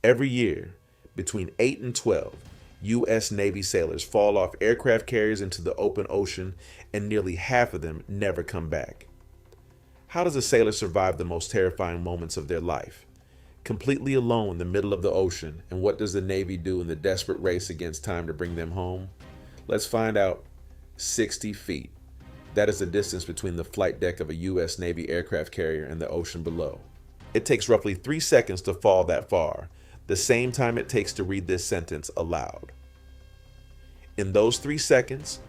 Every year, between 8 and 12, U.S. Navy sailors fall off aircraft carriers into the open ocean, and nearly half of them never come back. How does a sailor survive the most terrifying moments of their life? Completely alone in the middle of the ocean, and what does the Navy do in the desperate race against time to bring them home? Let's find out. 60 feet. That is the distance between the flight deck of a U.S. Navy aircraft carrier and the ocean below. It takes roughly 3 seconds to fall that far, the same time it takes to read this sentence aloud. In those 3 seconds,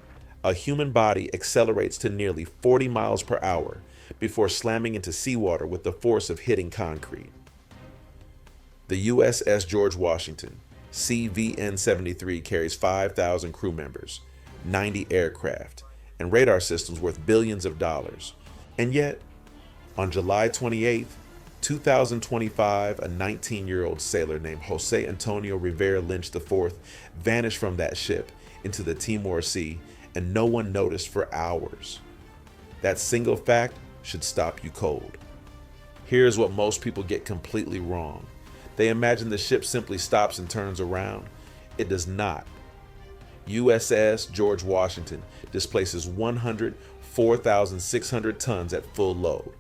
a human body accelerates to nearly 40 miles per hour before slamming into seawater with the force of hitting concrete. The USS George Washington, CVN-73, carries 5,000 crew members, 90 aircraft, and radar systems worth billions of dollars. And yet, on July 28, 2025, a 19-year-old sailor named José Antonio Rivera Lynch IV vanished from that ship into the Timor Sea, and no one noticed for hours. That single fact should stop you cold. Here's what most people get completely wrong. They imagine the ship simply stops and turns around. It does not. USS George Washington displaces 104,600 tons at full load.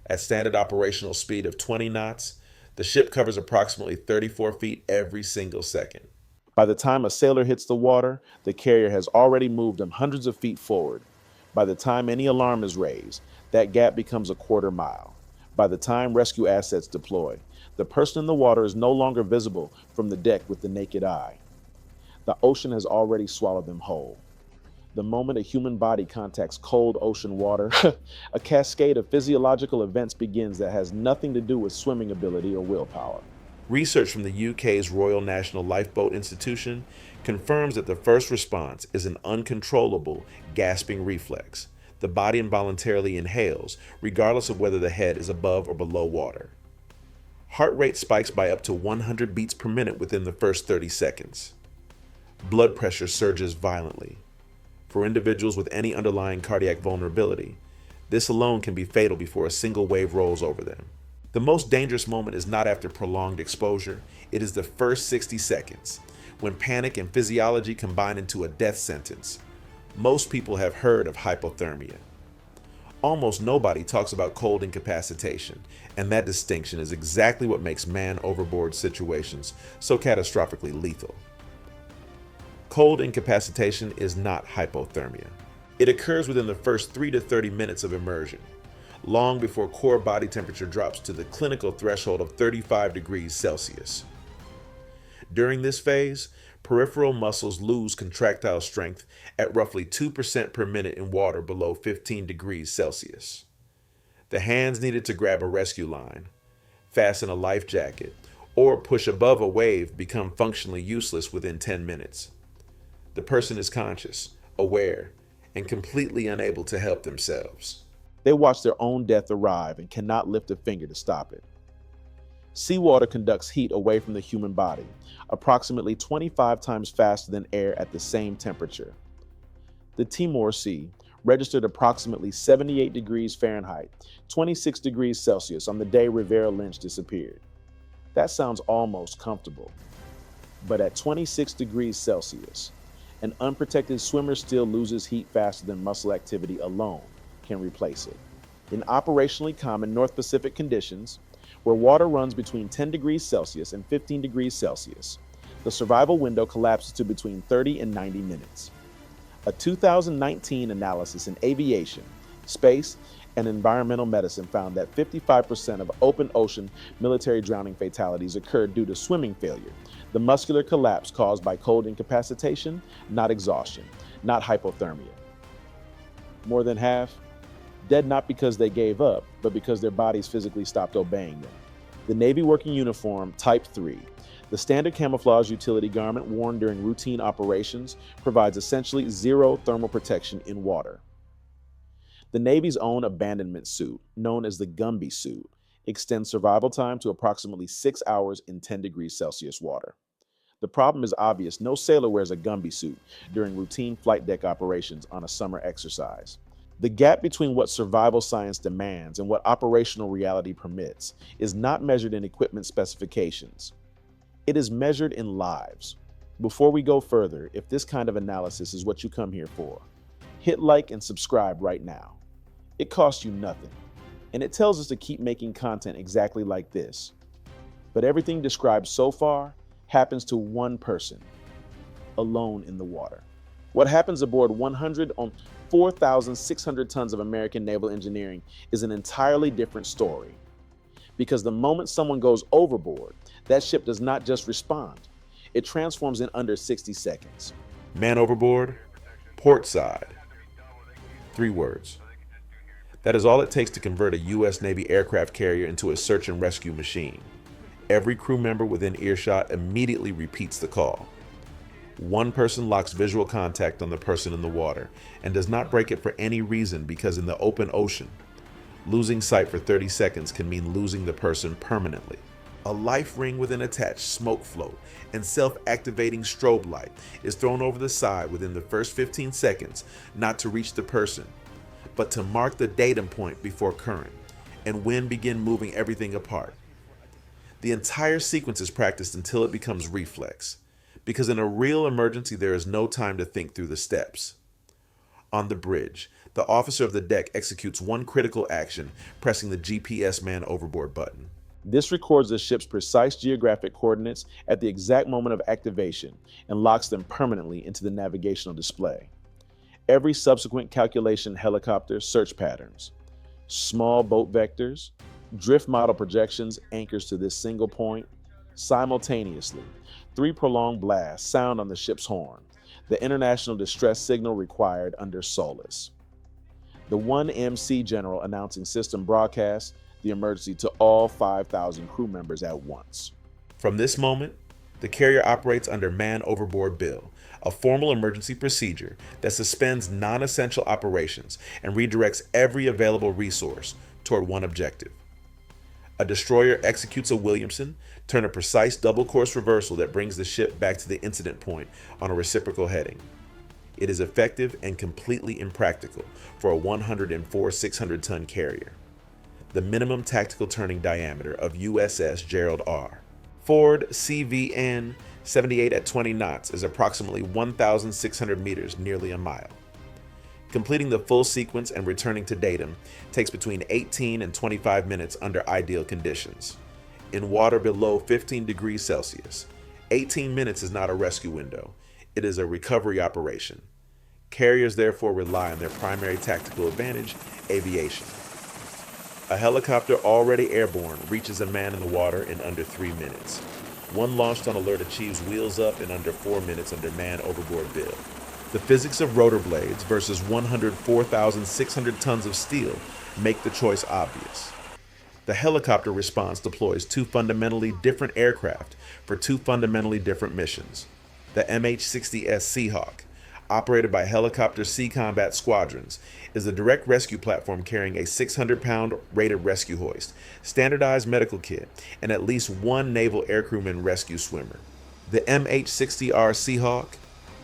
At standard operational speed of 20 knots, the ship covers approximately 34 feet every single second. By the time a sailor hits the water, the carrier has already moved them hundreds of feet forward. By the time any alarm is raised, that gap becomes a quarter mile. By the time rescue assets deploy, the person in the water is no longer visible from the deck with the naked eye. The ocean has already swallowed them whole. The moment a human body contacts cold ocean water, a cascade of physiological events begins that has nothing to do with swimming ability or willpower. Research from the UK's Royal National Lifeboat Institution confirms that the first response is an uncontrollable gasping reflex. The body involuntarily inhales, regardless of whether the head is above or below water. Heart rate spikes by up to 100 beats per minute within the first 30 seconds. Blood pressure surges violently. For individuals with any underlying cardiac vulnerability, this alone can be fatal before a single wave rolls over them. The most dangerous moment is not after prolonged exposure, it is the first 60 seconds, when panic and physiology combine into a death sentence. Most people have heard of hypothermia. Almost nobody talks about cold incapacitation, and that distinction is exactly what makes man overboard situations so catastrophically lethal. Cold incapacitation is not hypothermia. It occurs within the first 3 to 30 minutes of immersion, long before core body temperature drops to the clinical threshold of 35 degrees Celsius. During this phase, peripheral muscles lose contractile strength at roughly 2% per minute in water below 15 degrees Celsius. The hands needed to grab a rescue line, fasten a life jacket, or push above a wave become functionally useless within 10 minutes. The person is conscious, aware, and completely unable to help themselves. They watch their own death arrive and cannot lift a finger to stop it. Seawater conducts heat away from the human body, approximately 25 times faster than air at the same temperature. The Timor Sea registered approximately 78 degrees Fahrenheit, 26 degrees Celsius on the day Rivera Lynch disappeared. That sounds almost comfortable. But at 26 degrees Celsius, an unprotected swimmer still loses heat faster than muscle activity alone can replace it. In operationally common North Pacific conditions, where water runs between 10 degrees Celsius and 15 degrees Celsius, the survival window collapses to between 30 and 90 minutes. A 2019 analysis in aviation, space, and environmental medicine found that 55% of open ocean military drowning fatalities occurred due to swimming failure, the muscular collapse caused by cold incapacitation, not exhaustion, not hypothermia. More than half, dead not because they gave up, but because their bodies physically stopped obeying them. The Navy working uniform Type 3, the standard camouflage utility garment worn during routine operations, provides essentially zero thermal protection in water. The Navy's own abandonment suit, known as the Gumby suit, extends survival time to approximately 6 hours in 10 degrees Celsius water. The problem is obvious. No sailor wears a Gumby suit during routine flight deck operations on a summer exercise. The gap between what survival science demands and what operational reality permits is not measured in equipment specifications. It is measured in lives. Before we go further, if this kind of analysis is what you come here for, hit like and subscribe right now. It costs you nothing, and it tells us to keep making content exactly like this. But everything described so far happens to one person, alone in the water. What happens aboard 100 on 4,600 tons of American naval engineering is an entirely different story. Because the moment someone goes overboard, that ship does not just respond, it transforms in under 60 seconds. Man overboard, port side. 3 words. That is all it takes to convert a U.S. Navy aircraft carrier into a search and rescue machine. Every crew member within earshot immediately repeats the call. One person locks visual contact on the person in the water and does not break it for any reason, because in the open ocean, losing sight for 30 seconds can mean losing the person permanently. A life ring with an attached smoke float and self-activating strobe light is thrown over the side within the first 15 seconds, not to reach the person, but to mark the datum point before current and wind begin moving everything apart. The entire sequence is practiced until it becomes reflex, because in a real emergency there is no time to think through the steps. On the bridge, the officer of the deck executes one critical action, pressing the GPS man overboard button. This records the ship's precise geographic coordinates at the exact moment of activation and locks them permanently into the navigational display. Every subsequent calculation helicopter search patterns, small boat vectors, drift model projections anchors to this single point. Simultaneously, 3 prolonged blasts sound on the ship's horn, the international distress signal required under SOLAS. The 1MC general announcing system broadcasts the emergency to all 5,000 crew members at once. From this moment, the carrier operates under Man Overboard Bill, a formal emergency procedure that suspends non-essential operations and redirects every available resource toward one objective. A destroyer executes a Williamson, turn a precise double-course reversal that brings the ship back to the incident point on a reciprocal heading. It is effective and completely impractical for a 104 600-ton carrier. The minimum tactical turning diameter of USS Gerald R. Ford CVN 78 at 20 knots is approximately 1,600 meters, nearly a mile. Completing the full sequence and returning to datum takes between 18 and 25 minutes under ideal conditions. In water below 15 degrees Celsius, 18 minutes is not a rescue window, it is a recovery operation. Carriers therefore rely on their primary tactical advantage, aviation. A helicopter already airborne reaches a man in the water in under 3 minutes. One launched on alert achieves wheels up in under 4 minutes under Man Overboard Bill. The physics of rotor blades versus 104,600 tons of steel make the choice obvious. The helicopter response deploys 2 fundamentally different aircraft for 2 fundamentally different missions. The MH-60S Seahawk, operated by Helicopter Sea Combat Squadrons, is a direct rescue platform carrying a 600-pound rated rescue hoist, standardized medical kit, and at least 1 naval aircrewman rescue swimmer. The MH-60R Seahawk,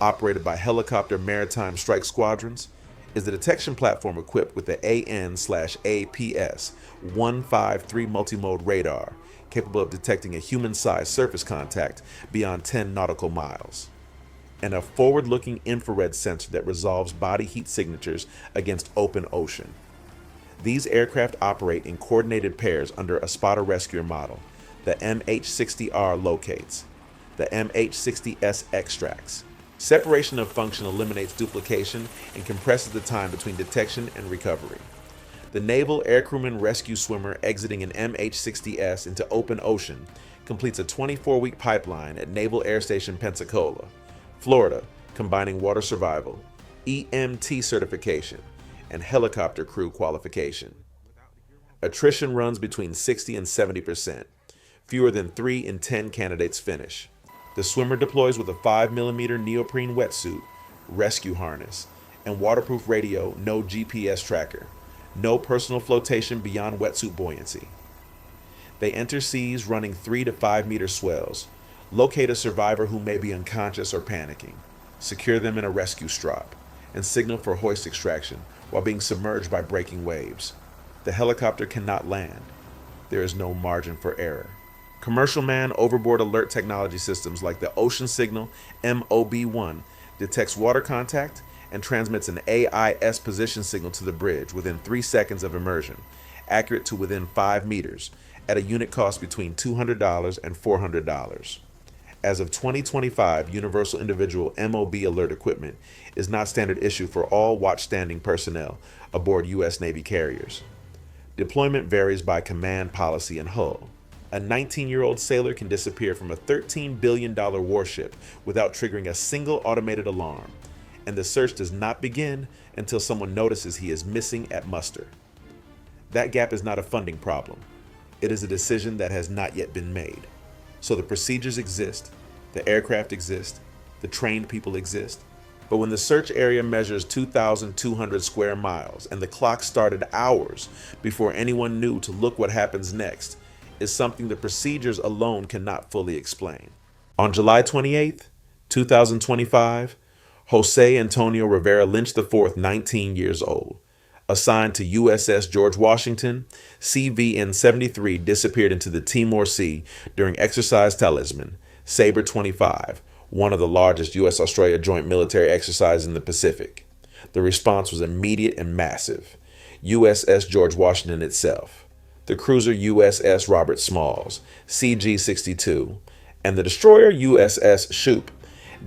operated by Helicopter Maritime Strike Squadrons, is the detection platform equipped with the AN/APS 153 multimode radar, capable of detecting a human-sized surface contact beyond 10 nautical miles, and a forward-looking infrared sensor that resolves body heat signatures against open ocean. These aircraft operate in coordinated pairs under a spotter-rescuer model. The MH-60R locates, the MH-60S extracts. Separation of function eliminates duplication and compresses the time between detection and recovery. The naval aircrewman rescue swimmer exiting an MH-60S into open ocean completes a 24-week pipeline at Naval Air Station Pensacola, Florida, combining water survival, EMT certification, and helicopter crew qualification. Attrition runs between 60 and 70%. Fewer than 3 in 10 candidates finish. The swimmer deploys with a 5mm neoprene wetsuit, rescue harness, and waterproof radio, no GPS tracker, no personal flotation beyond wetsuit buoyancy. They enter seas running 3 to 5 meter swells, locate a survivor who may be unconscious or panicking, secure them in a rescue strop, and signal for hoist extraction while being submerged by breaking waves. The helicopter cannot land. There is no margin for error. Commercial man overboard alert technology systems like the Ocean Signal MOB-1 detects water contact and transmits an AIS position signal to the bridge within 3 seconds of immersion, accurate to within 5 meters, at a unit cost between $200 and $400. As of 2025, Universal Individual MOB alert equipment is not standard issue for all watch-standing personnel aboard U.S. Navy carriers. Deployment varies by command policy and hull. A 19-year-old sailor can disappear from a $13 billion warship without triggering a single automated alarm, and the search does not begin until someone notices he is missing at muster. That gap is not a funding problem. It is a decision that has not yet been made. So the procedures exist, the aircraft exist, the trained people exist, but when the search area measures 2,200 square miles and the clock started hours before anyone knew to look what happens next, is something the procedures alone cannot fully explain. On July 28, 2025, José Antonio Rivera Lynch IV, 19 years old, assigned to USS George Washington, CVN-73, disappeared into the Timor Sea during Exercise Talisman Saber 25, one of the largest U.S.-Australia joint military exercises in the Pacific. The response was immediate and massive. USS George Washington itself, the cruiser USS Robert Smalls, CG-62, and the destroyer USS Shoup,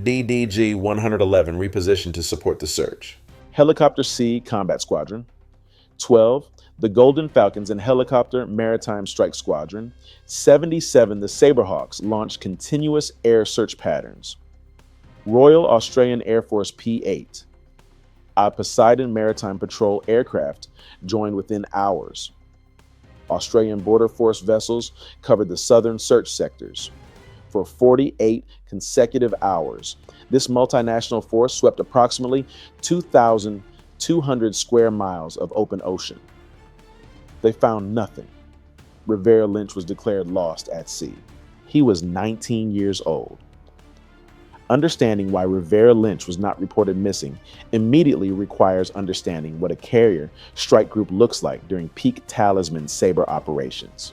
DDG-111, repositioned to support the search. Helicopter Sea Combat Squadron. 12, the Golden Falcons and Helicopter Maritime Strike Squadron. 77, the Saberhawks launched continuous air search patterns. Royal Australian Air Force P-8. A Poseidon Maritime Patrol aircraft joined within hours. Australian Border Force vessels covered the southern search sectors. For 48 consecutive hours, this multinational force swept approximately 2,200 square miles of open ocean. They found nothing. Rivera Lynch was declared lost at sea. He was 19 years old. Understanding why Rivera Lynch was not reported missing immediately requires understanding what a carrier strike group looks like during peak Talisman Saber operations.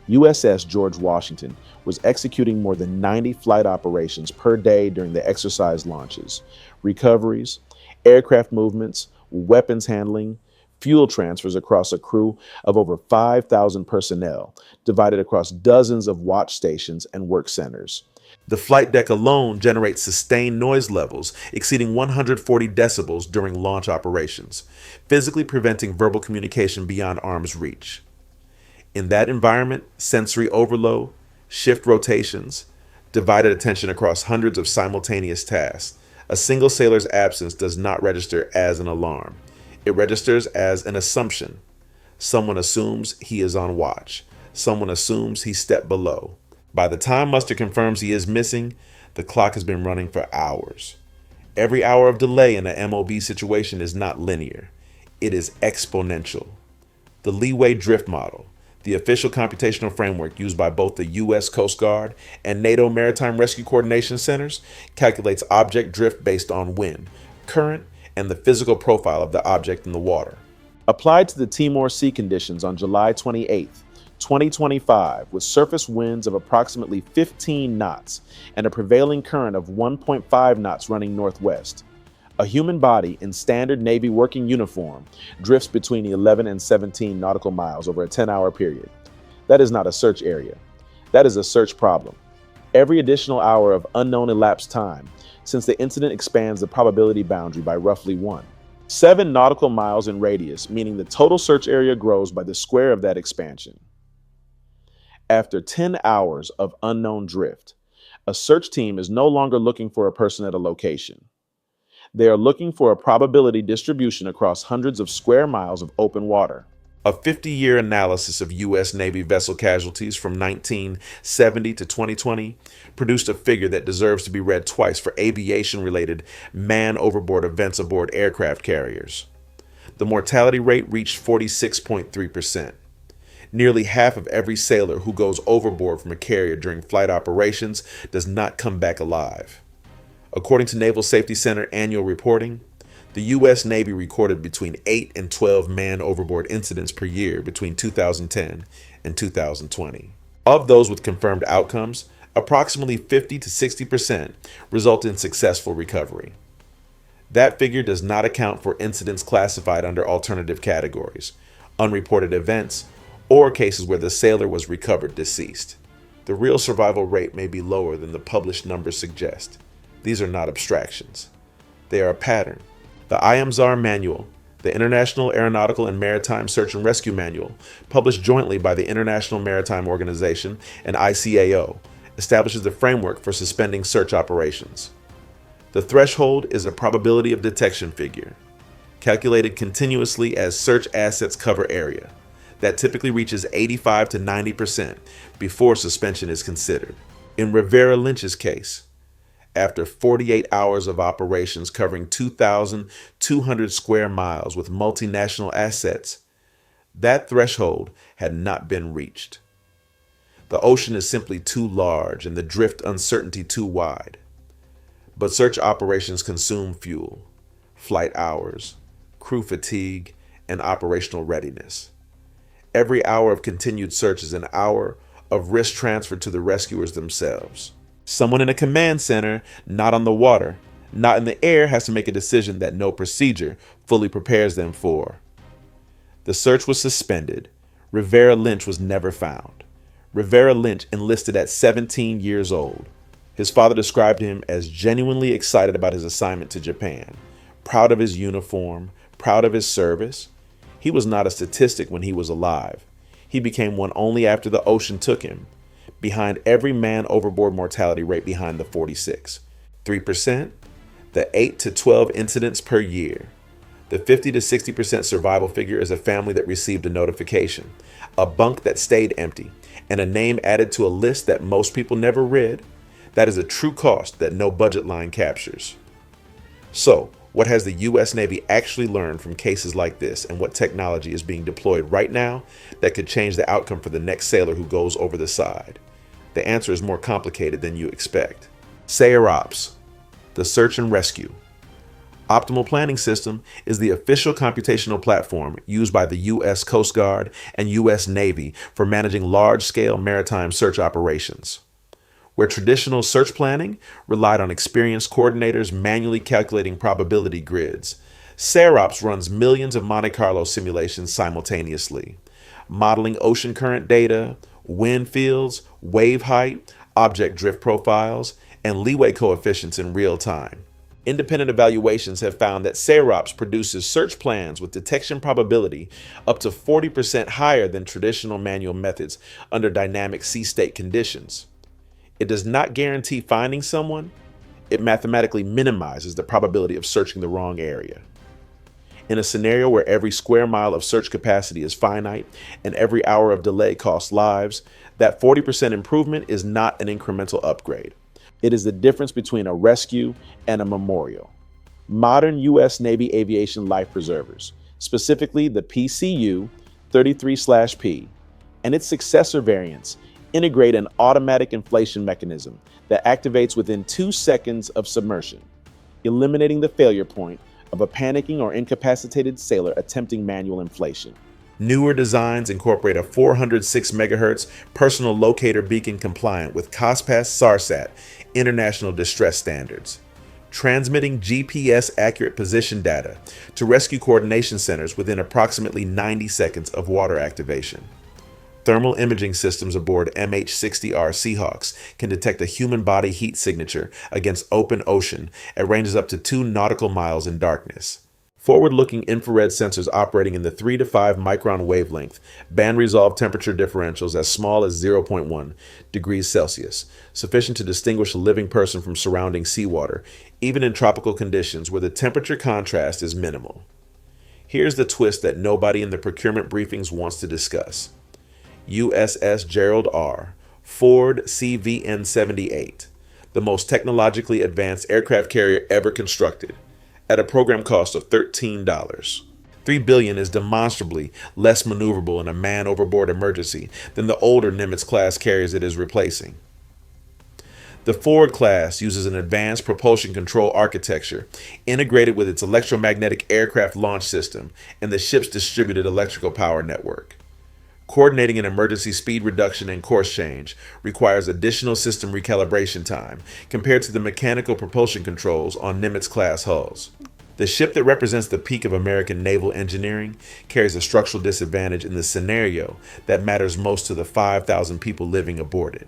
USS George Washington was executing more than 90 flight operations per day during the exercise launches, recoveries, aircraft movements, weapons handling, fuel transfers across a crew of over 5,000 personnel, divided across dozens of watch stations and work centers. The flight deck alone generates sustained noise levels exceeding 140 decibels during launch operations, physically preventing verbal communication beyond arm's reach. In that environment, sensory overload, shift rotations, divided attention across hundreds of simultaneous tasks, a single sailor's absence does not register as an alarm. It registers as an assumption. Someone assumes he is on watch. Someone assumes he stepped below. By the time muster confirms he is missing, the clock has been running for hours. Every hour of delay in a MOB situation is not linear. It is exponential. The leeway drift model, the official computational framework used by both the U.S. Coast Guard and NATO Maritime Rescue Coordination Centers, calculates object drift based on wind, current, and the physical profile of the object in the water. Applied to the Timor Sea conditions on July 28, 2025, with surface winds of approximately 15 knots and a prevailing current of 1.5 knots running northwest, a human body in standard Navy working uniform drifts between 11 and 17 nautical miles over a 10-hour period. That is not a search area. That is a search problem. Every additional hour of unknown elapsed time since the incident expands the probability boundary by roughly 1. 7 nautical miles in radius, meaning the total search area grows by the square of that expansion. After 10 hours of unknown drift, a search team is no longer looking for a person at a location. They are looking for a probability distribution across hundreds of square miles of open water. A 50-year analysis of U.S. Navy vessel casualties from 1970 to 2020 produced a figure that deserves to be read twice for aviation-related man-overboard events aboard aircraft carriers. The mortality rate reached 46.3%. Nearly half of every sailor who goes overboard from a carrier during flight operations does not come back alive. According to Naval Safety Center annual reporting, the U.S. Navy recorded between 8 and 12 man overboard incidents per year between 2010 and 2020. Of those with confirmed outcomes, approximately 50 to 60% result in successful recovery. That figure does not account for incidents classified under alternative categories, unreported events, or cases where the sailor was recovered deceased. The real survival rate may be lower than the published numbers suggest. These are not abstractions. They are a pattern. The IMSAR Manual, the International Aeronautical and Maritime Search and Rescue Manual, published jointly by the International Maritime Organization and ICAO, establishes the framework for suspending search operations. The threshold is a probability of detection figure, calculated continuously as search assets cover area, that typically reaches 85 to 90% before suspension is considered. In Rivera Lynch's case, after 48 hours of operations covering 2,200 square miles with multinational assets, that threshold had not been reached. The ocean is simply too large and the drift uncertainty too wide. But search operations consume fuel, flight hours, crew fatigue, and operational readiness. Every hour of continued search is an hour of risk transferred to the rescuers themselves. Someone in a command center, not on the water, not in the air, has to make a decision that no procedure fully prepares them for. The search was suspended. Rivera Lynch was never found. Rivera Lynch enlisted at 17 years old. His father described him as genuinely excited about his assignment to Japan, proud of his uniform, proud of his service. He was not a statistic when he was alive. He became one only after the ocean took him, behind every man overboard mortality rate behind the 46. 3%, the 8 to 12 incidents per year. The 50 to 60% survival figure is a family that received a notification, a bunk that stayed empty, and a name added to a list that most people never read. That is a true cost that no budget line captures. So, what has the U.S. Navy actually learned from cases like this, and what technology is being deployed right now that could change the outcome for the next sailor who goes over the side? The answer is more complicated than you expect. SAROPS, the Search and Rescue. Optimal Planning System is the official computational platform used by the U.S. Coast Guard and U.S. Navy for managing large-scale maritime search operations. Where traditional search planning relied on experienced coordinators manually calculating probability grids, SAROPS runs millions of Monte Carlo simulations simultaneously, modeling ocean current data, wind fields, wave height, object drift profiles, and leeway coefficients in real time. Independent evaluations have found that SAROPS produces search plans with detection probability up to 40% higher than traditional manual methods under dynamic sea state conditions. It does not guarantee finding someone. It mathematically minimizes the probability of searching the wrong area. In a scenario where every square mile of search capacity is finite and every hour of delay costs lives, that 40% improvement is not an incremental upgrade. It is the difference between a rescue and a memorial. Modern U.S. Navy aviation life preservers, specifically the PCU 33/P and its successor variants, integrate an automatic inflation mechanism that activates within 2 seconds of submersion, eliminating the failure point of a panicking or incapacitated sailor attempting manual inflation. Newer designs incorporate a 406 MHz personal locator beacon compliant with COSPAS SARSAT international distress standards, transmitting GPS accurate position data to rescue coordination centers within approximately 90 seconds of water activation. Thermal imaging systems aboard MH-60R Seahawks can detect a human body heat signature against open ocean at ranges up to 2 nautical miles in darkness. Forward-looking infrared sensors operating in the 3 to 5 micron wavelength band-resolved temperature differentials as small as 0.1 degrees Celsius, sufficient to distinguish a living person from surrounding seawater, even in tropical conditions where the temperature contrast is minimal. Here's the twist that nobody in the procurement briefings wants to discuss. USS Gerald R. Ford CVN-78, the most technologically advanced aircraft carrier ever constructed, at a program cost of $13. $3 billion is demonstrably less maneuverable in a man-overboard emergency than the older Nimitz-class carriers it is replacing. The Ford class uses an advanced propulsion control architecture integrated with its electromagnetic aircraft launch system and the ship's distributed electrical power network. Coordinating an emergency speed reduction and course change requires additional system recalibration time compared to the mechanical propulsion controls on Nimitz-class hulls. The ship that represents the peak of American naval engineering carries a structural disadvantage in the scenario that matters most to the 5,000 people living aboard it.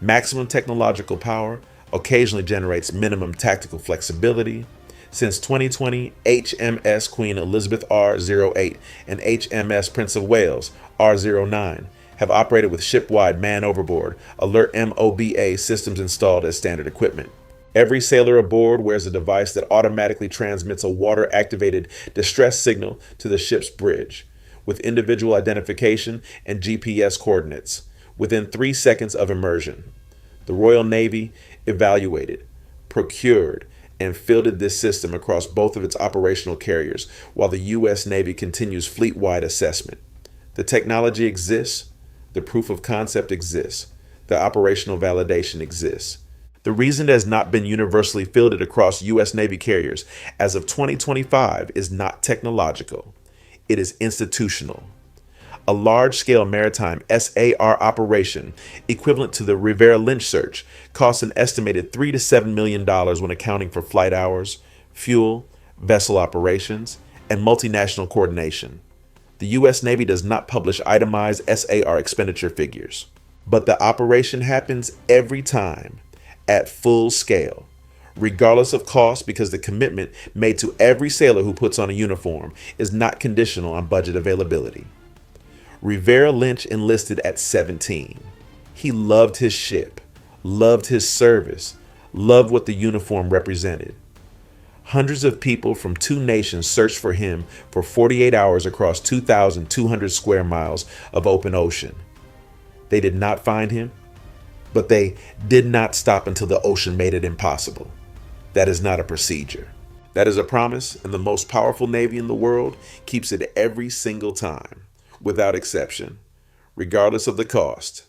Maximum technological power occasionally generates minimum tactical flexibility. Since 2020, HMS Queen Elizabeth R08 and HMS Prince of Wales R09 have operated with ship-wide man-overboard alert MOBA systems installed as standard equipment. Every sailor aboard wears a device that automatically transmits a water-activated distress signal to the ship's bridge, with individual identification and GPS coordinates, within 3 seconds of immersion. The Royal Navy evaluated, procured, and fielded this system across both of its operational carriers, while the U.S. Navy continues fleet-wide assessment. The technology exists, the proof of concept exists, the operational validation exists. The reason it has not been universally fielded across U.S. Navy carriers as of 2025 is not technological. It is institutional. A large-scale maritime SAR operation, equivalent to the Rivera Lynch search, costs an estimated $3 to $7 million when accounting for flight hours, fuel, vessel operations, and multinational coordination. The U.S. Navy does not publish itemized SAR expenditure figures, but the operation happens every time, at full scale, regardless of cost, because the commitment made to every sailor who puts on a uniform is not conditional on budget availability. Rivera Lynch enlisted at 17. He loved his ship, loved his service, loved what the uniform represented. Hundreds of people from 2 nations searched for him for 48 hours across 2,200 square miles of open ocean. They did not find him, but they did not stop until the ocean made it impossible. That is not a procedure. That is a promise, and the most powerful Navy in the world keeps it every single time, without exception, regardless of the cost.